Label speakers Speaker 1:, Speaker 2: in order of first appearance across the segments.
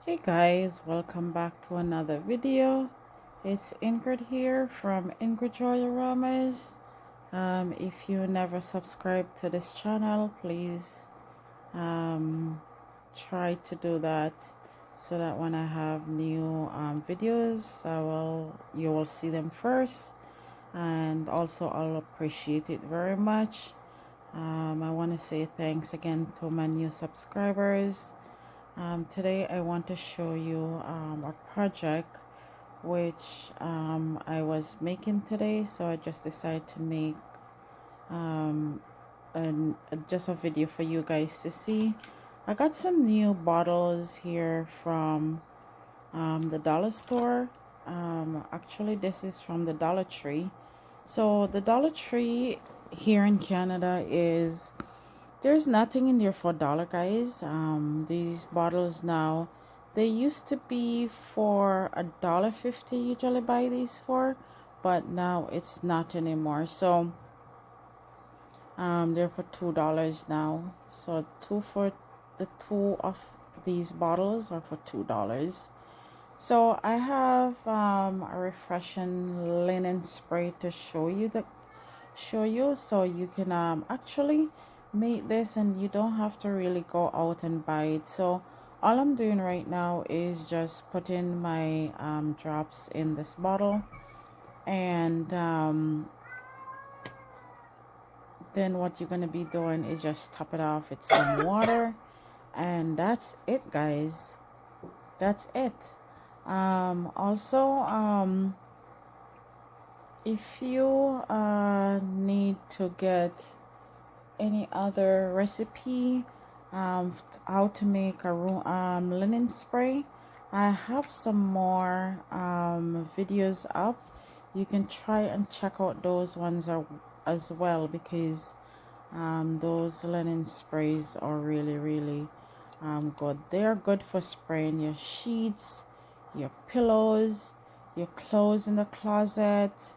Speaker 1: Hey guys, welcome back to another video. It's Ingrid here from Ingrid Aromas. If you never subscribed to this channel, please try to do that so that when I have new videos, you will see them first, and also I'll appreciate it very much. I want to say thanks again to my new subscribers. Today I want to show you a project which I was making today, so I just decided to make um, just a video for you guys to see. I got some new bottles here from the dollar store. Actually, this is from the Dollar Tree. So the Dollar Tree here in Canada is there's nothing in there for $1, guys. These bottles now, they used to be for $1.50 usually buy these for, but now it's not anymore. So they're for $2 now. So the two of these bottles are for $2. So I have a refreshing linen spray to show you so you can actually make this and you don't have to really go out and buy it. So all I'm doing right now is just putting my drops in this bottle, and then what you're going to be doing is just top it off with some water, and that's it, guys. That's it. Also, if you need to get any other recipe, how to make a room linen spray, I have some more videos up. You can try and check out those ones as well, because those linen sprays are really good. They're good for spraying your sheets, your pillows, your clothes in the closet.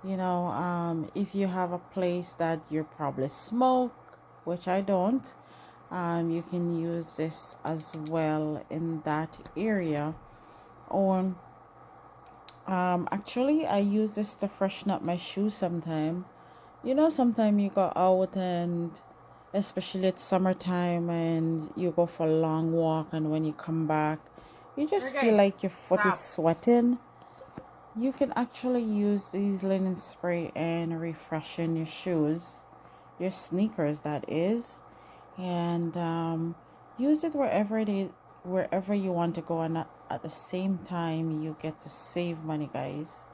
Speaker 1: If you have a place that you probably smoke, which I don't, you can use this as well in that area. Or actually, I use this to freshen up my shoes sometime. Sometime you go out, and especially it's summertime and you go for a long walk, and when you come back, you just feel like your foot is sweating. You can actually use these linen spray and refreshen your shoes, your sneakers that is, and use it wherever you want to go, and at the same time you get to save money, guys.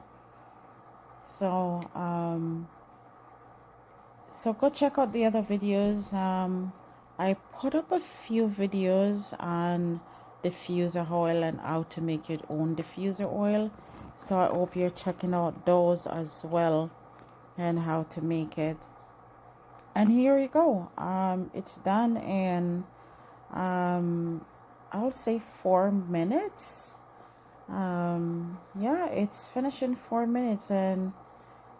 Speaker 1: So go check out the other videos. I put up a few videos on diffuser oil and how to make your own diffuser oil, so I hope you're checking out those as well and how to make it. And here you go. It's done in I'll say 4 minutes. Yeah, it's finished in 4 minutes. And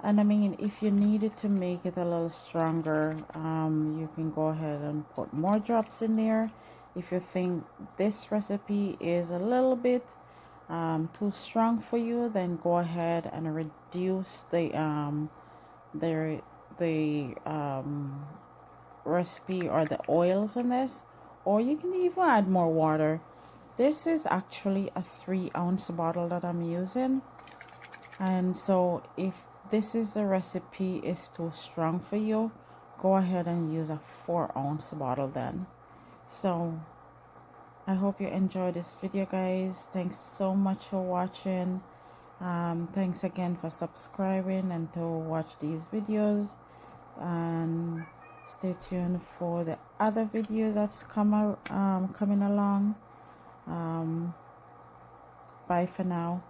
Speaker 1: I mean, if you needed to make it a little stronger, you can go ahead and put more drops in there. If you think this recipe is a little bit too strong for you, then go ahead and reduce the recipe or the oils in this, or you can even add more water. This is actually a 3-ounce bottle that I'm using, and so if this is the recipe is too strong for you, go ahead and use a 4-ounce bottle then. So I hope you enjoyed this video, guys. Thanks so much for watching. Thanks again for subscribing and to watch these videos, and stay tuned for the other video that's coming along. Bye for now.